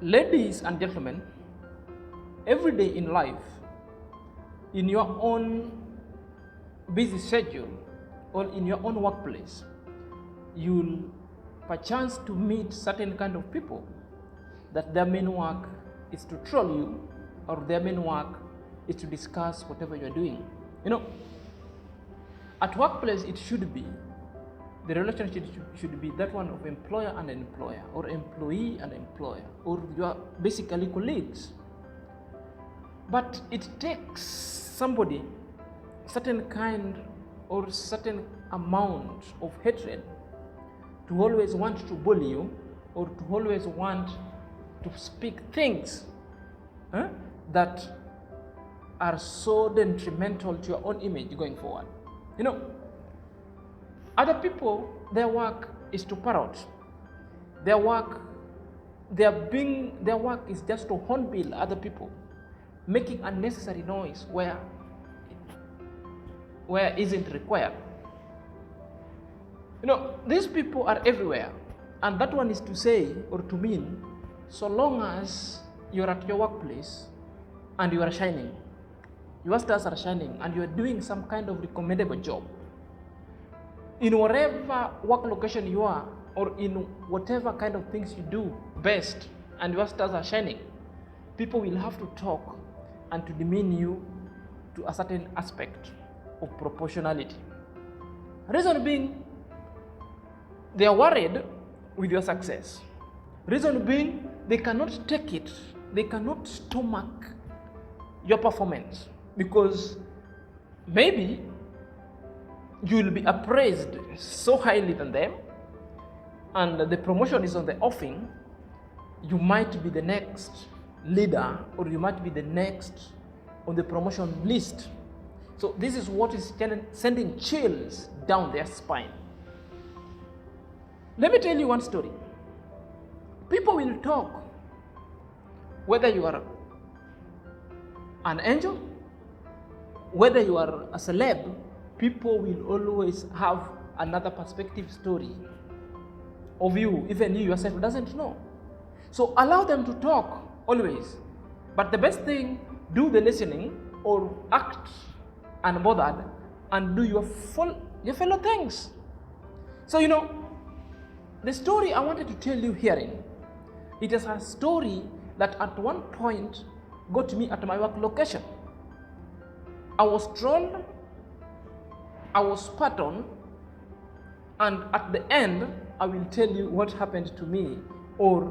Ladies and gentlemen, every day in life, in your own busy schedule or in your own workplace, you'll perchance to meet certain kind of people that their main work is to troll you, or their main work is to discuss whatever you're doing. At workplace, it should be the relationship should be that one of employer and employer, or employee and employer, or you are basically colleagues. But it takes somebody certain kind or certain amount of hatred to always want to bully you, or to always want to speak things that are so detrimental to your own image going forward. Other people, their work is to parrot. Their work is just to hornbill other people, making unnecessary noise where isn't required. These people are everywhere, and that one is to say or to mean, so long as you're at your workplace and you are shining, your stars are shining, and you are doing some kind of recommendable job, in whatever work location you are, or in whatever kind of things you do best, and your stars are shining, people will have to talk and to demean you to a certain aspect of proportionality. Reason being, they are worried with your success. Reason being, they cannot take it, they cannot stomach your performance, because maybe you will be appraised so highly than them, and the promotion is on the offing. You might be the next leader, or you might be the next on the promotion list. So this is what is sending chills down their spine. Let me tell you one story. People will talk whether you are an angel, whether you are a celeb. People will always have another perspective story of you, even you yourself doesn't know. So allow them to talk always. But the best thing, do the listening, or act unbothered and do your fellow things. So the story I wanted to tell you herein, it is a story that at one point got me at my work location. I was trolled, I was spat on, and at the end, I will tell you what happened to me, or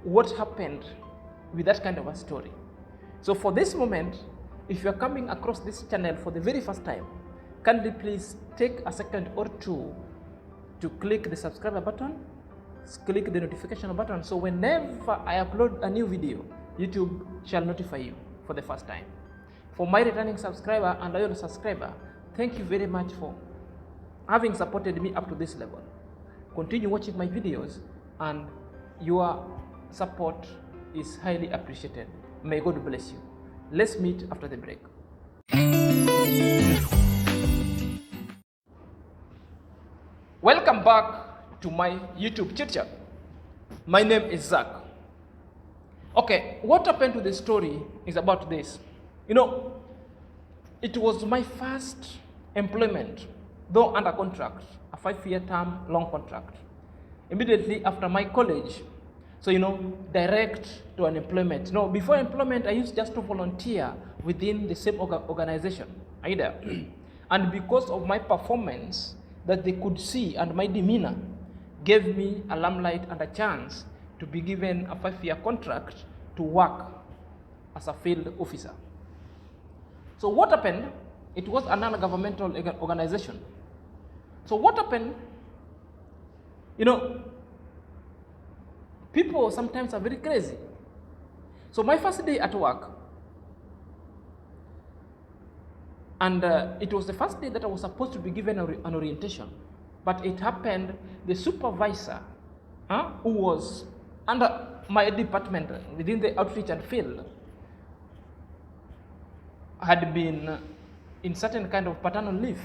what happened with that kind of a story. So for this moment, if you are coming across this channel for the very first time, kindly please take a second or two to click the subscribe button, click the notification button, so whenever I upload a new video, YouTube shall notify you for the first time. For my returning subscriber and loyal subscriber, thank you very much for having supported me up to this level. Continue watching my videos, and your support is highly appreciated. May God bless you. Let's meet after the break. Welcome back to my YouTube chit chat. My name is Zack. Okay, what happened to the story is about this. It was my first employment, though under contract, a 5-year term, long contract. Immediately after my college, so direct to an employment. No, before employment, I used just to volunteer within the same organization. Either. And because of my performance that they could see, and my demeanor gave me a limelight and a chance to be given a 5-year contract to work as a field officer. So what happened? It was a non-governmental organization. So what happened? People sometimes are very crazy. So my first day at work, and it was the first day that I was supposed to be given an orientation, but it happened the supervisor, who was under my department within the outreach and field, had been in certain kind of paternal leave.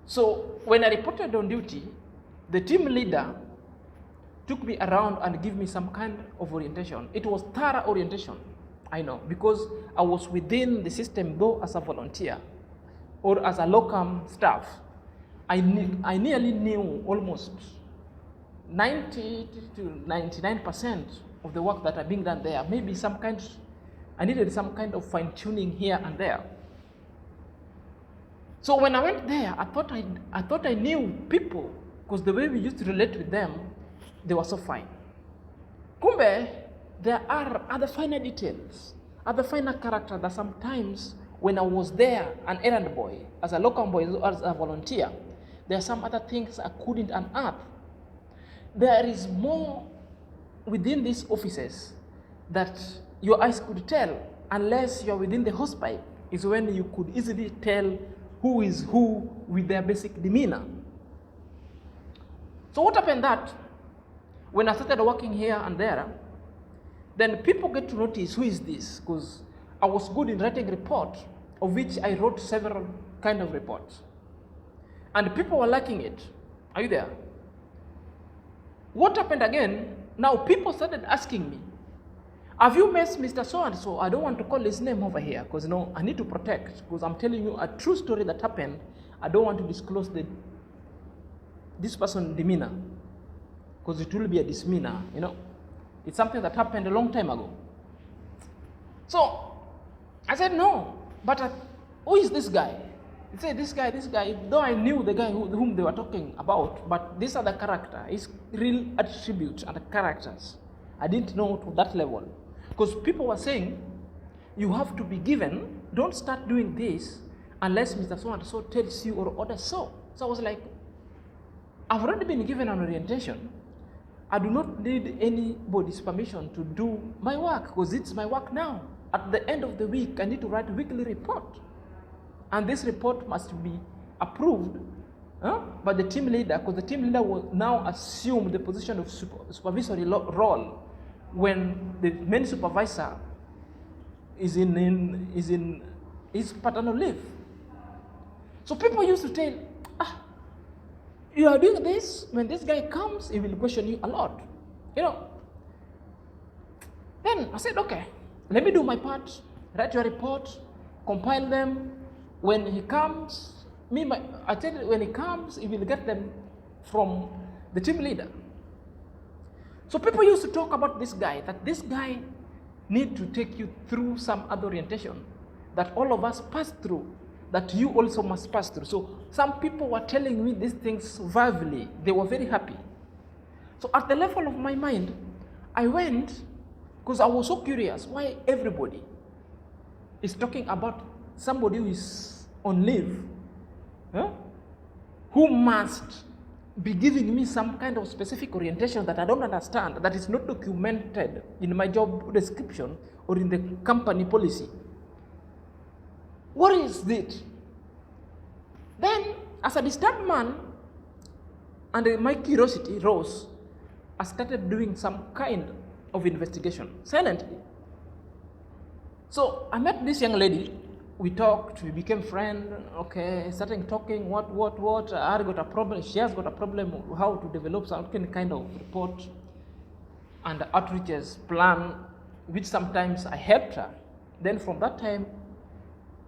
So when I reported on duty, the team leader took me around and give me some kind of orientation. It was thorough orientation, I know, because I was within the system, though as a volunteer or as a locum staff. I nearly knew almost 90 to 99% of the work that are being done there. Maybe I needed some kind of fine-tuning here and there. So when I went there, I thought I knew people, because the way we used to relate with them, they were so fine. Kumbe, there are other finer details, other finer characters that sometimes when I was there, an errand boy, as a local boy, as a volunteer, there are some other things I couldn't unearth. There is more within these offices that your eyes could tell, unless you're within the hosepipe, is when you could easily tell who is who with their basic demeanor. So what happened that when I started working here and there, then people get to notice who is this, because I was good in writing reports, of which I wrote several kind of reports. And people were liking it. Are you there? What happened again? Now people started asking me, have you met Mr. So-and-so? I don't want to call his name over here because I need to protect, because I'm telling you a true story that happened. I don't want to disclose this person's demeanor, because it will be a misdemeanor, It's something that happened a long time ago. So I said, no, but who is this guy? He said, this guy, though I knew the guy whom they were talking about, but these are the character, his real attributes and the characters. I didn't know to that level. Because people were saying, you have to be given, don't start doing this unless Mr. So-and-so tells you or orders so. So I was like, I've already been given an orientation. I do not need anybody's permission to do my work, because it's my work now. At the end of the week, I need to write a weekly report. And this report must be approved by the team leader, because the team leader will now assume the position of supervisory role when the main supervisor is in his paternal leave. So people used to tell, you are doing this, when this guy comes, he will question you a lot. Then I said, okay, let me do my part, write your report, compile them. When he comes, I tell you, when he comes, he will get them from the team leader. So people used to talk about this guy, that this guy need to take you through some other orientation that all of us pass through, that you also must pass through. So some people were telling me these things verbally. They were very happy. So at the level of my mind, I went, because I was so curious why everybody is talking about somebody who is on leave, who must be giving me some kind of specific orientation that I don't understand, that is not documented in my job description or in the company policy. What is it? Then, as a disturbed man, and my curiosity rose, I started doing some kind of investigation, silently. So I met this young lady. We talked, we became friends, started talking, what, I got a problem, she has got a problem, how to develop some kind of report and outreaches plan, which sometimes I helped her. Then from that time,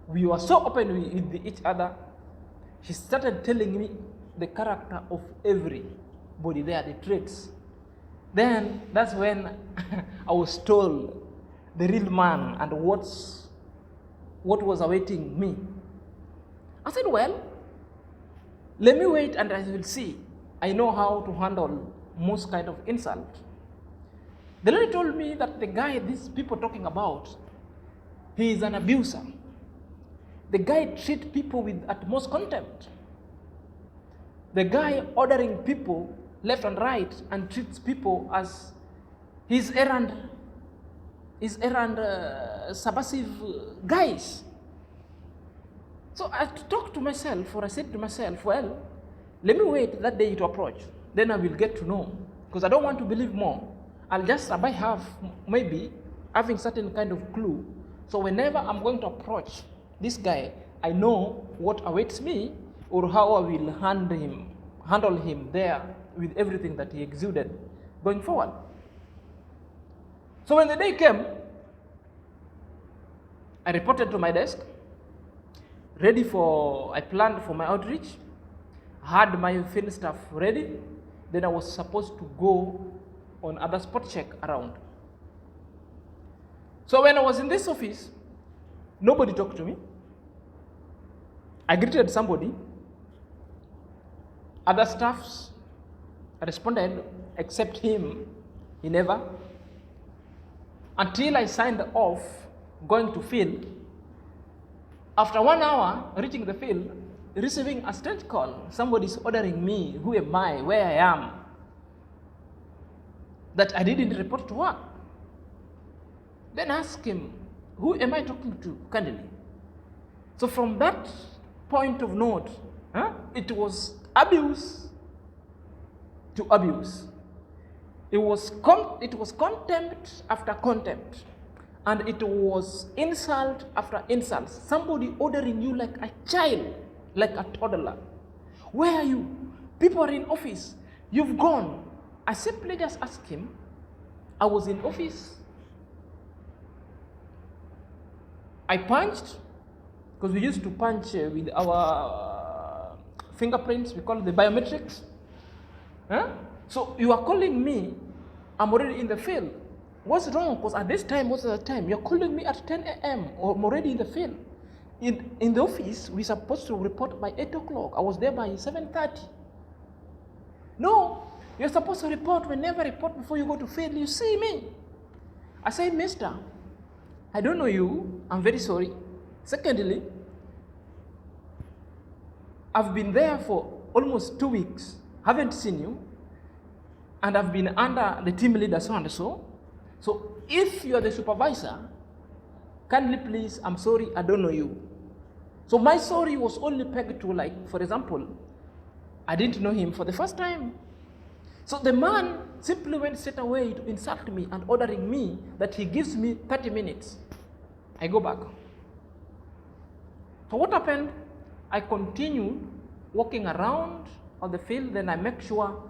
we were so open with each other. She started telling me the character of everybody there, the traits. Then that's when I was told the real man and what was awaiting me. I said, well, let me wait and I will see. I know how to handle most kind of insult. The lady told me that the guy these people talking about, he is an abuser. The guy treats people with utmost contempt. The guy ordering people left and right and treats people as his errand subversive guys. So I talked to myself, or I said to myself, well, let me wait that day to approach. Then I will get to know, because I don't want to believe more. I'll just have maybe having certain kind of clue. So whenever I'm going to approach this guy, I know what awaits me, or how I will handle him there with everything that he exuded going forward. So when the day came, I reported to my desk, I planned for my outreach, had my field staff ready, then I was supposed to go on other spot check around. So when I was in this office, nobody talked to me. I greeted somebody. Other staffs responded, except him, he never. Until I signed off going to field. After 1 hour reaching the field, receiving a strange call, somebody's ordering me, who am I, where I am, that I didn't report to work. Then ask him, who am I talking to, candidly? So from that point of note, it was abuse to abuse. It was contempt after contempt. And it was insult after insult. Somebody ordering you like a child, like a toddler. Where are you? People are in office. You've gone. I simply just asked him, I was in office. I punched, because we used to punch with our fingerprints, we call it the biometrics. So you are calling me, I'm already in the field. What's wrong? Because at this time, most of the time, you're calling me at 10 a.m. or I'm already in the field. In the office, we're supposed to report by 8 o'clock. I was there by 7:30. No, you're supposed to report whenever report before you go to field. You see me. I say, mister, I don't know you. I'm very sorry. Secondly, I've been there for almost 2 weeks. Haven't seen you. And I've been under the team leader so and so. So if you are the supervisor, kindly please, I'm sorry, I don't know you. So my sorry was only pegged to, like, for example, I didn't know him for the first time. So the man simply went straight away to insult me and ordering me that he gives me 30 minutes. I go back. So what happened? I continued walking around on the field, then I make sure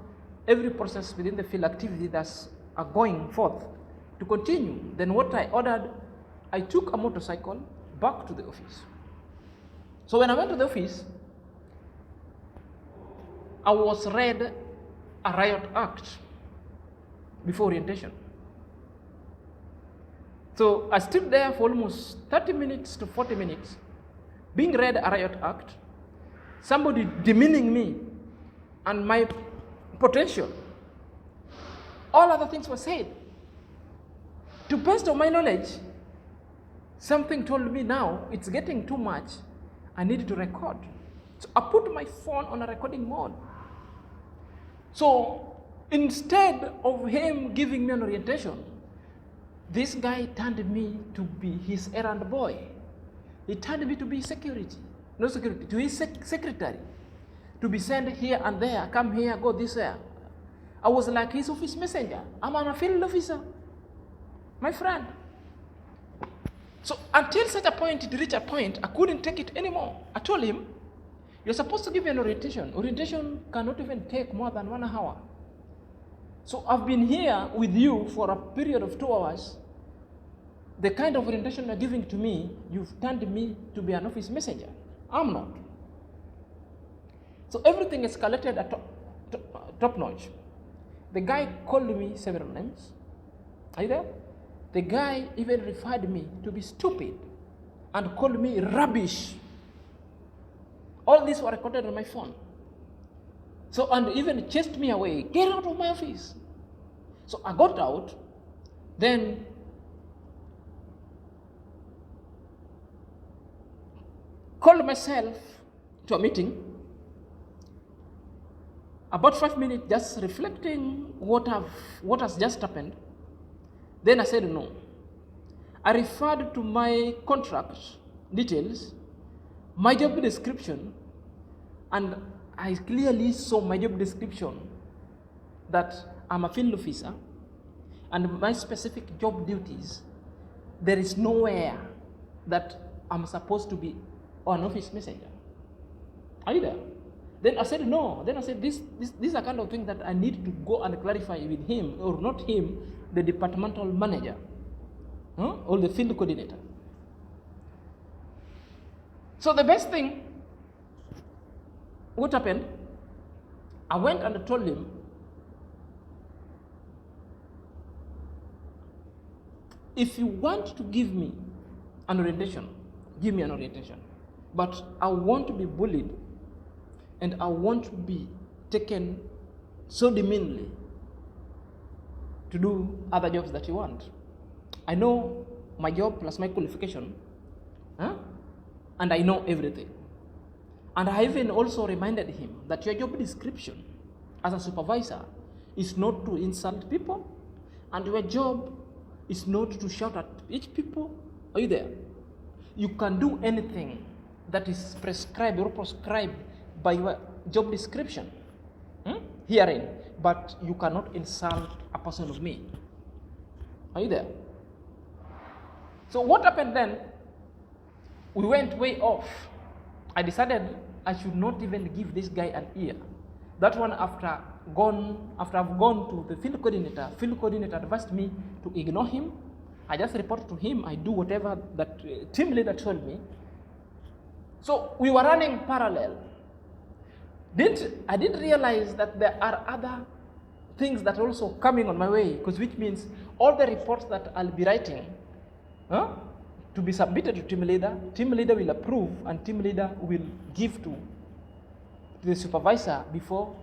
every process within the field activity that's going forth to continue. Then what I ordered, I took a motorcycle back to the office. So when I went to the office, I was read a riot act before orientation. So I stood there for almost 30 minutes to 40 minutes, being read a riot act, somebody demeaning me and my potential. All other things were said. To the best of my knowledge, something told me now it's getting too much. I need to record. So I put my phone on a recording mode. So instead of him giving me an orientation, this guy turned me to be his errand boy. He turned me to be to his secretary, to be sent here and there, come here, go this way. I was like his office messenger. I'm a field officer, my friend. So until such a point, it reached a point, I couldn't take it anymore. I told him, you're supposed to give me an orientation. Orientation cannot even take more than 1 hour. So I've been here with you for a period of 2 hours. The kind of orientation you're giving to me, you've turned me to be an office messenger. I'm not. So everything escalated at top notch. The guy called me several names. Are you there? The guy even referred me to be stupid and called me rubbish. All these were recorded on my phone. So, and even chased me away. Get out of my office. So I got out. Then called myself to a meeting. About 5 minutes, just reflecting what has just happened. Then I said no. I referred to my contract details, my job description, and I clearly saw my job description that I'm a field officer and my specific job duties. There is nowhere that I'm supposed to be an office messenger. Are you there? Then I said, no. Then I said, this is a kind of thing that I need to go and clarify with him, or not him, the departmental manager, or the field coordinator. So the best thing, what happened, I went and told him, if you want to give me an orientation, give me an orientation. But I want to be bullied, and I want to be taken so demeanly to do other jobs that you want. I know my job plus my qualification, and I know everything. And I even also reminded him that your job description as a supervisor is not to insult people, and your job is not to shout at each people. Are you there? You can do anything that is prescribed or prescribed by your job description herein, but you cannot insult a person of me. Are you there? So what happened then? We went way off. I decided I should not even give this guy an ear. That one, after I've gone to the field coordinator advised me to ignore him. I just report to him. I do whatever that team leader told me. So we were running parallel. I didn't realize that there are other things that are also coming on my way, which means all the reports that I'll be writing to be submitted to team leader will approve, and team leader will give to the supervisor before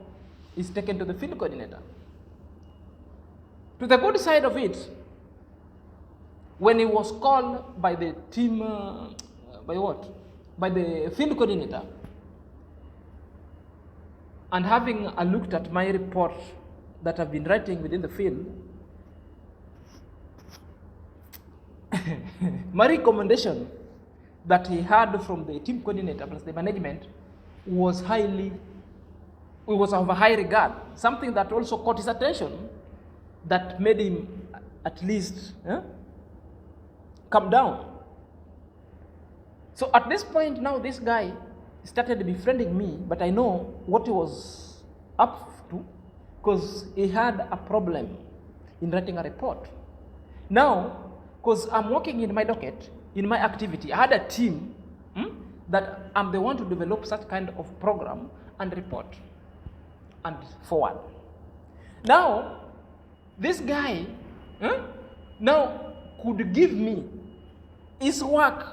it's taken to the field coordinator. To the good side of it, when he was called by the team, by the field coordinator, and having looked at my report that I've been writing within the field, my recommendation that he had from the team coordinator plus the management was of a high regard, something that also caught his attention, that made him at least come down. So at this point now, this guy started befriending me, but I know what he was up to, because he had a problem in writing a report. Now, because I'm working in my docket, in my activity, I had a team that I'm the one to develop such kind of program and report and forward. Now, this guy now could give me his work,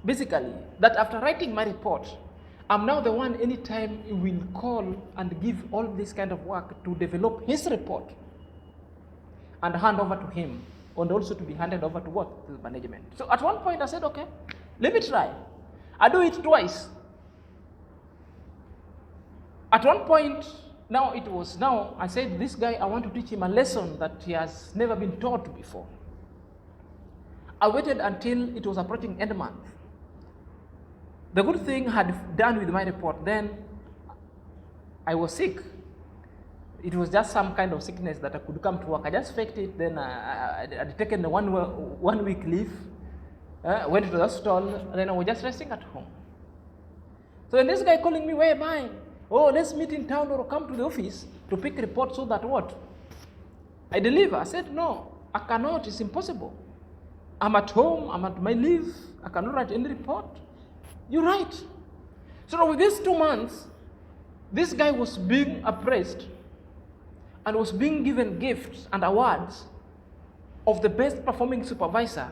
basically, that after writing my report, I'm now the one anytime he will call and give all this kind of work to develop his report and hand over to him, and also to be handed over to what? To the management. So at one point I said, okay, let me try. I do it twice. At one point, now I said, this guy, I want to teach him a lesson that he has never been taught before. I waited until it was approaching end month. The good thing I had done with my report, then I was sick. It was just some kind of sickness that I could come to work. I just faked it, then I had taken the 1 week leave, went to the hospital, and then I was just resting at home. So then this guy calling me, where am I? Oh, let's meet in town or come to the office to pick reports so that what? I deliver. I said, no, I cannot, it's impossible. I'm at home, I'm at my leave, I cannot write any report. You're right. So with these 2 months, this guy was being appraised and was being given gifts and awards of the best performing supervisor,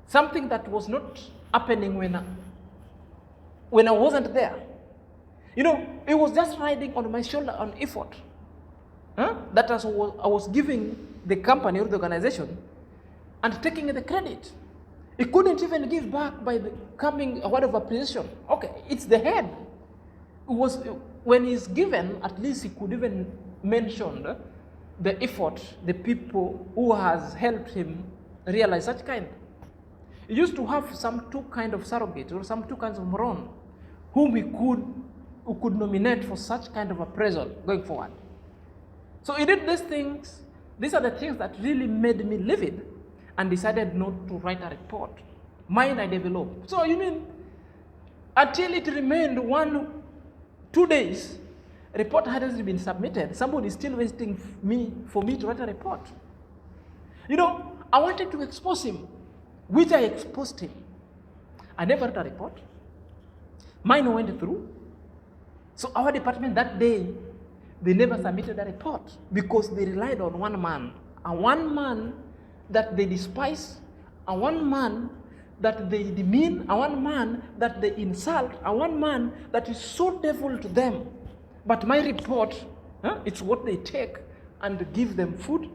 something that was not happening when I wasn't there. It was just riding on my shoulder on effort that I was giving the company or the organization and taking the credit. He couldn't even give back by coming a word of appreciation. Okay, it's the head. When he's given, at least he could even mention the effort, the people who has helped him realize such kind. He used to have some 2 kind of surrogates or some 2 kinds of moron who could nominate for such kind of appraisal going forward. So he did these things. These are the things that really made me livid and decided not to write a report. Mine I developed. So you mean, until it remained 1 2 days, report hasn't been submitted. Somebody is still waiting for me to write a report. You know, I wanted to expose him, which I exposed him. I never wrote a report. Mine went through. So our department that day, they never submitted a report because they relied on one man. And one man that they despise, and one man that they demean, and one man that they insult, and one man that is so devil to them. But my report, it's what they take and give them food.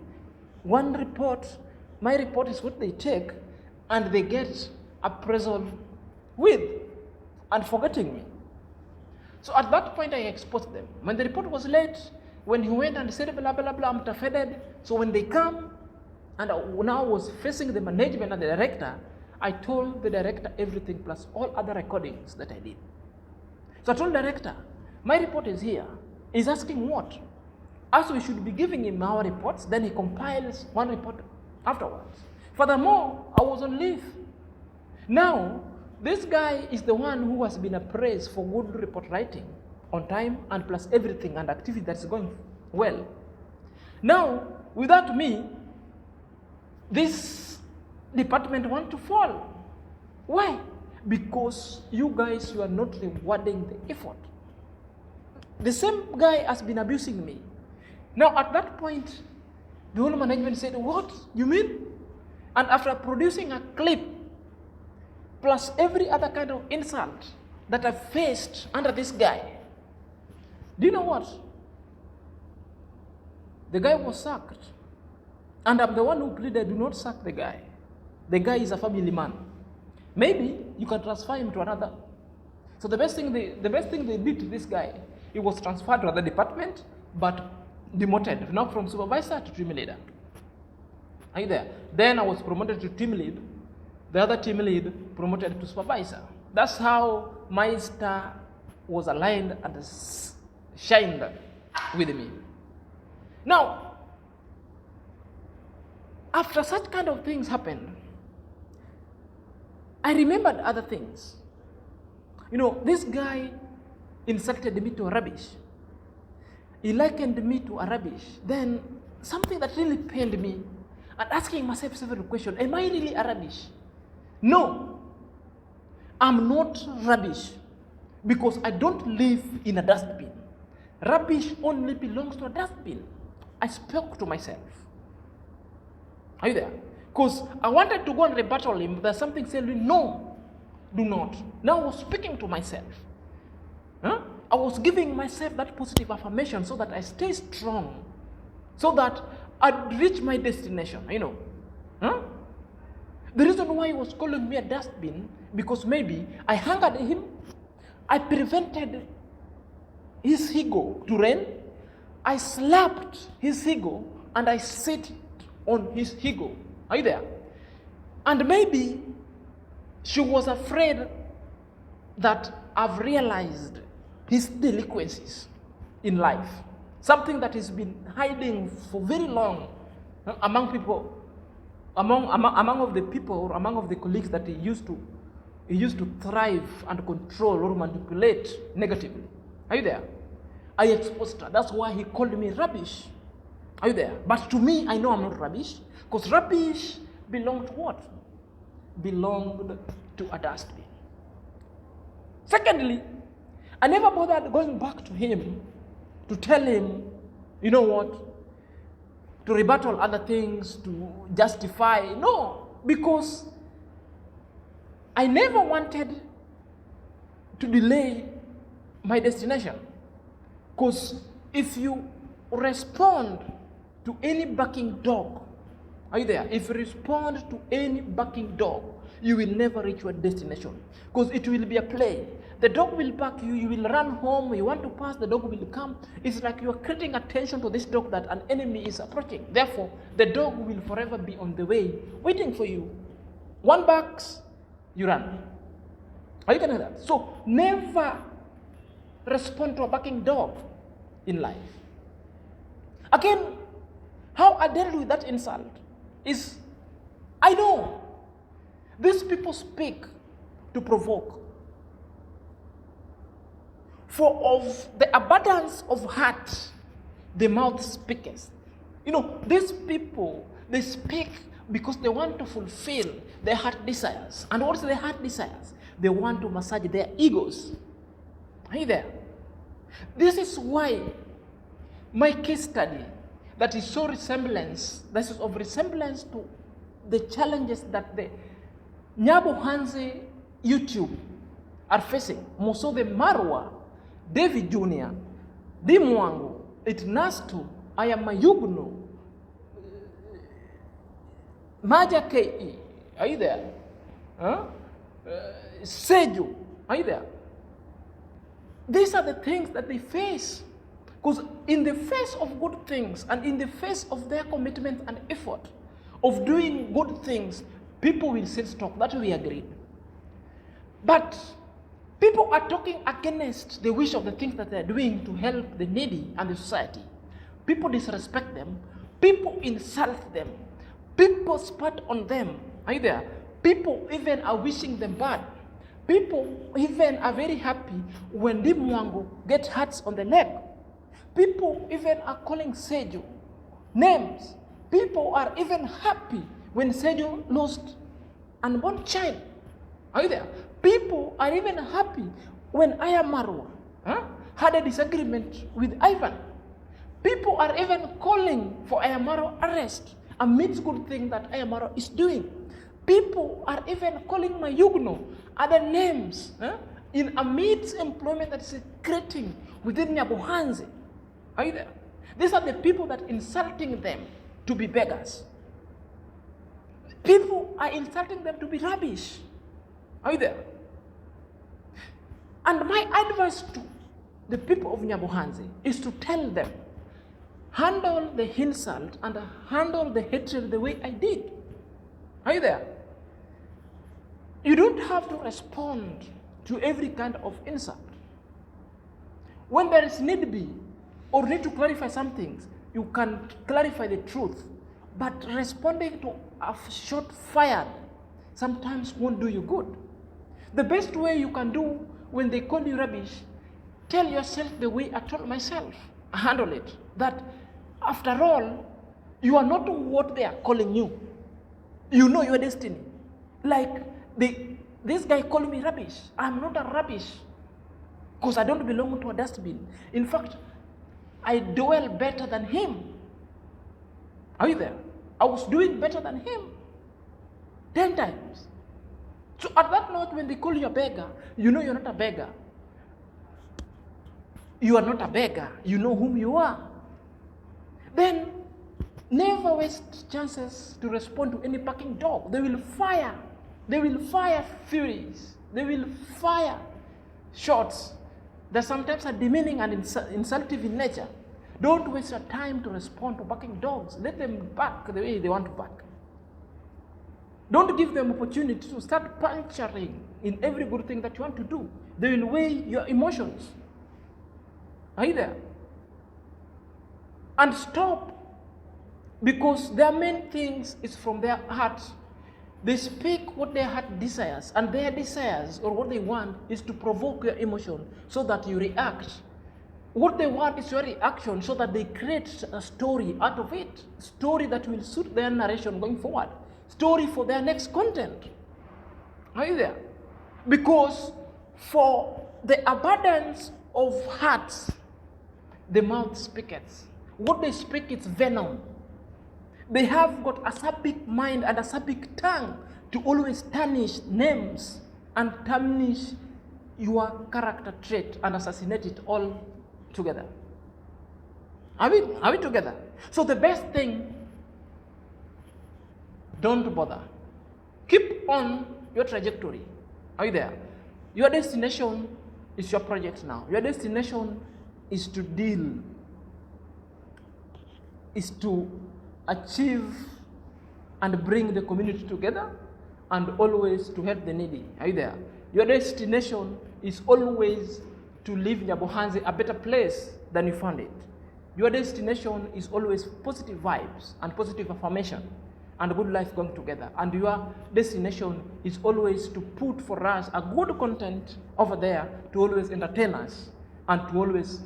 One report, my report is what they take and they get appraisal with and forgetting me. So at that point, I exposed them. When the report was late, when he went and said, blah, blah, blah, I'm offended. So when they come, and now I was facing the management and the director, I told the director everything plus all other recordings that I did. So I told the director, my report is here. He's asking what? As we should be giving him our reports, then he compiles one report afterwards. Furthermore, I was on leave. Now, this guy is the one who has been appraised for good report writing on time and plus everything and activity that's going well. Now, without me, this department want to fall. Why? Because you guys, you are not rewarding the effort. The same guy has been abusing me. Now, at that point, the whole management said, what? You mean? And after producing a clip, plus every other kind of insult that I faced under this guy, do you know what? The guy was sacked. And I'm the one who pleaded, do not sack the guy. The guy is a family man. Maybe you can transfer him to another. So the best thing they did to this guy, he was transferred to another department, but demoted, now from supervisor to team leader. Are you there? Then I was promoted to team lead. The other team lead promoted to supervisor. That's how my star was aligned and shined with me. Now, after such kind of things happened, I remembered other things. You know, this guy insulted me to a rubbish. He likened me to a rubbish. Then something that really pained me, and asking myself several questions, am I really a rubbish? No, I'm not rubbish because I don't live in a dustbin. Rubbish only belongs to a dustbin. I spoke to myself. Are you there? Because I wanted to go and rebuttal him, but there's something saying, no, do not. Now I was speaking to myself. I was giving myself that positive affirmation so that I stay strong, so that I'd reach my destination, you know. The reason why he was calling me a dustbin, because maybe I angered him, I prevented his ego to reign, I slapped his ego, and I sat on his ego. Are you there? And maybe she was afraid that I've realized his delinquencies in life, something that has been hiding for very long among people, among of the people or among of the colleagues that he used to thrive and control or manipulate negatively. Are you there? I exposed her. That's why he called me rubbish. Are you there? But to me, I know I'm not rubbish, because rubbish belonged to what? Belonged to a dustbin. Secondly, I never bothered going back to him to tell him, you know what, to rebuttal other things, to justify. No, because I never wanted to delay my destination. Because if you respond to any barking dog, are you there? If you respond to any barking dog, you will never reach your destination. Because it will be a play. The dog will bark you, you will run home, you want to pass, the dog will come. It's like you are creating attention to this dog that an enemy is approaching. Therefore, the dog will forever be on the way, waiting for you. One barks, you run. Are you getting that? So, never respond to a barking dog in life. Again, how I dealt with that insult is, I know these people speak to provoke. For of the abundance of heart, the mouth speaketh. You know, these people, they speak because they want to fulfill their heart desires. And what is their heart desires? They want to massage their egos. Are you there? This is why my case study that is so that is of resemblance to the challenges that the Nyabohanse YouTube are facing. Moso the Marwa, David Jr., Dimwangu, Itnastu, Ayamayugno, Maja Ke, are you there? Seju, are you there? These are the things that they face. Because in the face of good things and in the face of their commitment and effort of doing good things, people will still talk. That we agreed. But people are talking against the wish of the things that they are doing to help the needy and the society. People disrespect them. People insult them. People spat on them. Are you there? People even are wishing them bad. People even are very happy when Dimwangu gets hurts on the leg. People even are calling Seju names. People are even happy when Seju lost an unborn child. Are you there? People are even happy when Ayamarwa had a disagreement with Ivan. People are even calling for Ayamarwa arrest amidst good thing that Ayamarwa is doing. People are even calling Mayugno other names in amidst employment that is creating within Nyabohanse. Are you there? These are the people that insulting them to be beggars. People are insulting them to be rubbish. Are you there? And my advice to the people of Nyabohanse is to tell them, handle the insult and handle the hatred the way I did. Are you there? You don't have to respond to every kind of insult. When there is need be, or need to clarify some things, you can clarify the truth. But responding to a shot fired sometimes won't do you good. The best way you can do when they call you rubbish, tell yourself the way I told myself. Handle it. That after all, you are not what they are calling you. You know your destiny. Like this guy called me rubbish. I'm not a rubbish because I don't belong to a dustbin. In fact, I dwell better than him. Are you there? I was doing better than him 10 times. So at that note, when they call you a beggar, you know you're not a beggar. You are not a beggar. You know whom you are. Then never waste chances to respond to any barking dog. They will fire. They will fire furies. They will fire shots that sometimes are demeaning and insultive in nature. Don't waste your time to respond to barking dogs. Let them bark the way they want to bark. Don't give them opportunity to start puncturing in every good thing that you want to do. They will weigh your emotions. Are you there? And stop, because their main things is from their heart. They speak what their heart desires, and their desires or what they want is to provoke your emotion so that you react. What they want is your reaction so that they create a story out of it. Story that will suit their narration going forward. Story for their next content. Are you there? Because for the abundance of hearts, the mouth speaketh. What they speak is venom. They have got a sapic mind and a sapic tongue to always tarnish names and tarnish your character trait and assassinate it all together. Are we together? So the best thing, don't bother. Keep on your trajectory. Are you there? Your destination is your project now. Your destination is to deal, is to achieve and bring the community together and always to help the needy. Are you there? Your destination is always to leave Nyabohanse a better place than you found it. Your destination is always positive vibes and positive affirmation and good life going together. And your destination is always to put for us a good content over there to always entertain us and to always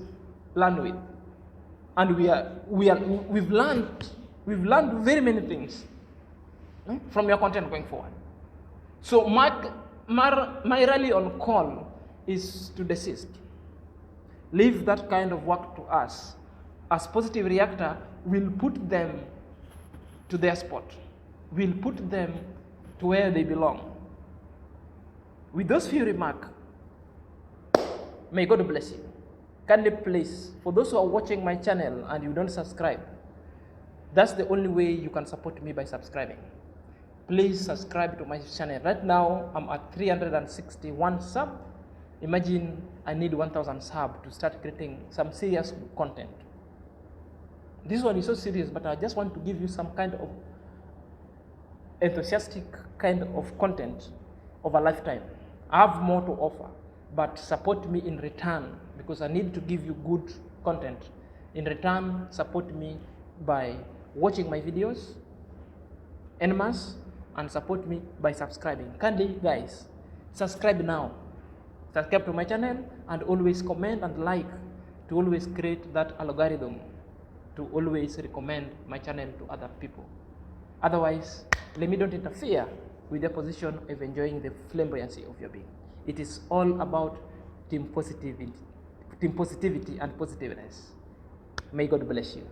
learn with. And we've learned very many things from your content going forward. So my rally on call is to desist. Leave that kind of work to us. As positive reactor, we'll put them to their spot. We'll put them to where they belong. With those few remarks, may God bless you. Kindly please, for those who are watching my channel and you don't subscribe, that's the only way you can support me, by subscribing. Please subscribe to my channel. Right now, I'm at 361 subs. Imagine I need 1,000 subs to start creating some serious content. This one is so serious, but I just want to give you some kind of enthusiastic kind of content of a lifetime. I have more to offer, but support me in return, because I need to give you good content. In return, support me by watching my videos en masse, and support me by subscribing. Kindly, guys, subscribe now. Subscribe to my channel, and always comment and like, to always create that algorithm to always recommend my channel to other people. Otherwise, let me don't interfere with the position of enjoying the flamboyancy of your being. It is all about team positivity and positiveness. May God bless you.